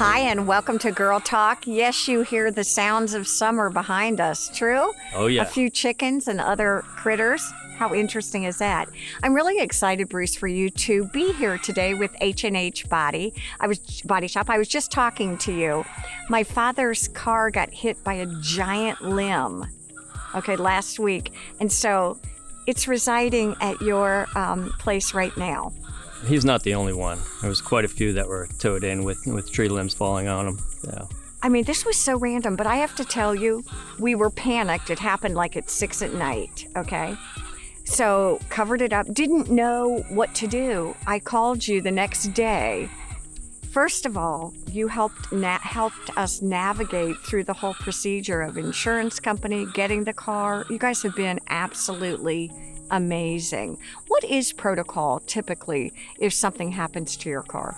Hi, and welcome to Girl Talk. Yes, you hear the sounds of summer behind us, true? Oh, yeah. A few chickens and other critters. How interesting is that? I'm really excited, Bruce, for you to be here today with H&H Body Shop. I was just talking to you. My father's car got hit by a giant limb, last week. And so it's residing at your place right now. He's not the only one. There was quite a few that were towed in with tree limbs falling on them. Yeah. I mean, this was so random, but I have to tell you, we were panicked. It happened like at 6 p.m, okay? So covered it up, didn't know what to do. I called you the next day. First of all, you helped us navigate through the whole procedure of insurance company, getting the car. You guys have been absolutely amazing. What is protocol typically if something happens to your car?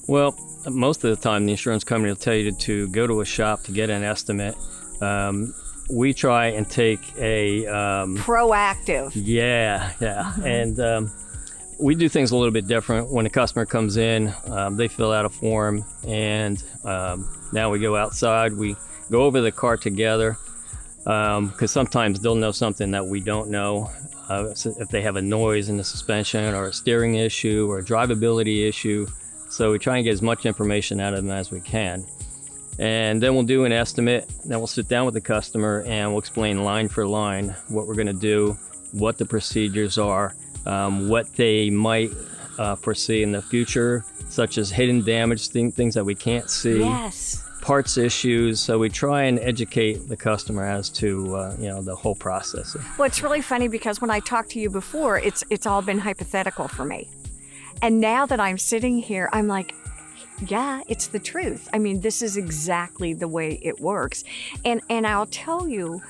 Well, most of the time the insurance company will tell you to go to a shop to get an estimate. We try and take a proactive. Yeah. And we do things a little bit different. When a customer comes in, they fill out a form, and now we go outside. We go over the car together because sometimes they'll know something that we don't know. If they have a noise in the suspension or a steering issue or a drivability issue. So we try and get as much information out of them as we can. And then we'll do an estimate. Then we'll sit down with the customer and we'll explain line for line what we're going to do, what the procedures are, what they might foresee in the future, such as hidden damage, things that we can't see. Yes. Parts issues. So we try and educate the customer as to the whole process. Well, it's really funny because when I talked to you before, it's all been hypothetical for me. And now that I'm sitting here, I'm like, yeah, it's the truth. I mean, this is exactly the way it works. And I'll tell you,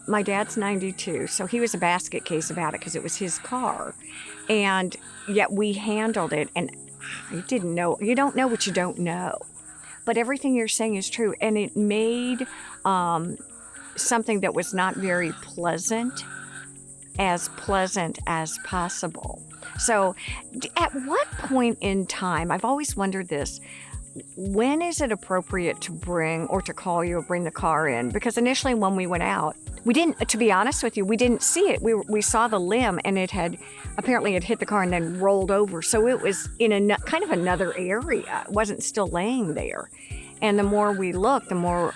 my dad's 92, so he was a basket case about it because it was his car. And yet we handled it, and I didn't know. You don't know what you don't know. But everything you're saying is true, and it made something that was not very pleasant as possible. So at what point in time, I've always wondered this, when is it appropriate to bring or to call you or bring the car in? Because initially when we went out, we didn't, to be honest with you, we didn't see it. We saw the limb, and it had hit the car and then rolled over. So it was in kind of another area. It wasn't still laying there. And the more we looked, the more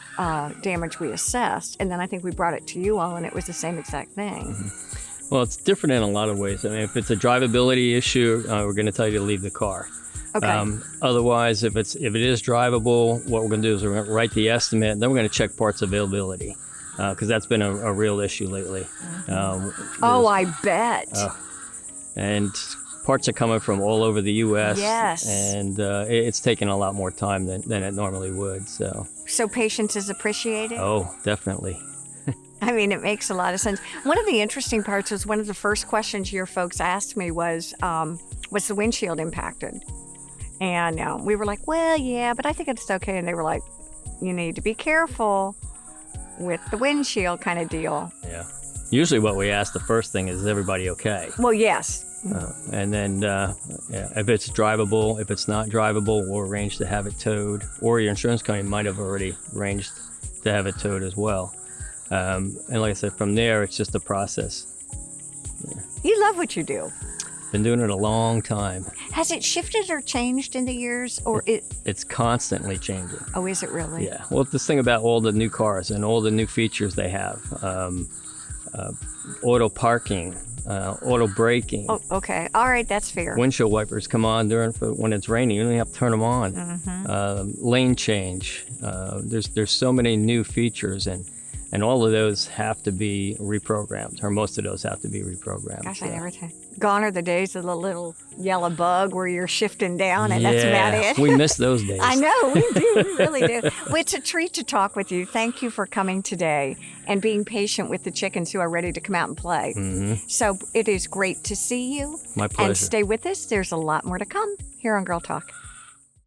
damage we assessed. And then I think we brought it to you all, and it was the same exact thing. Mm-hmm. Well, it's different in a lot of ways. I mean, if it's a drivability issue, we're going to tell you to leave the car. Okay. Otherwise, if it is drivable, what we're going to do is we're going to write the estimate, and then we're going to check parts availability because that's been a real issue lately. I bet. And parts are coming from all over the U.S. Yes. And it's taken a lot more time than it normally would. So patience is appreciated? Oh, definitely. I mean, it makes a lot of sense. One of the interesting parts was one of the first questions your folks asked me was the windshield impacted? And we were like, well, yeah, but I think it's okay. And they were like, you need to be careful with the windshield kind of deal. Yeah. Usually what we ask the first thing is everybody okay? Well, yes. And then if it's drivable, if it's not drivable, we'll arrange to have it towed. Or your insurance company might have already arranged to have it towed as well. And like I said, from there, it's just a process. Yeah. You love what you do. Been doing it a long time. Has it shifted or changed in the years, or It's constantly changing. Oh, is it really? Yeah. Well, this thing about all the new cars and all the new features they have, auto parking, auto braking. Oh, okay. All right, that's fair. Windshield wipers come on when it's raining. You don't even have to turn them on. Mm-hmm. Lane change. There's so many new features, and all of those have to be reprogrammed, or most of those have to be reprogrammed. Gosh, I never think. Gone are the days of the little yellow bug where you're shifting down, and that's about it. We miss those days. I know, we do. We really do. Well, it's a treat to talk with you. Thank you for coming today and being patient with the chickens who are ready to come out and play. Mm-hmm. So it is great to see you. My pleasure. And stay with us. There's a lot more to come here on Girl Talk.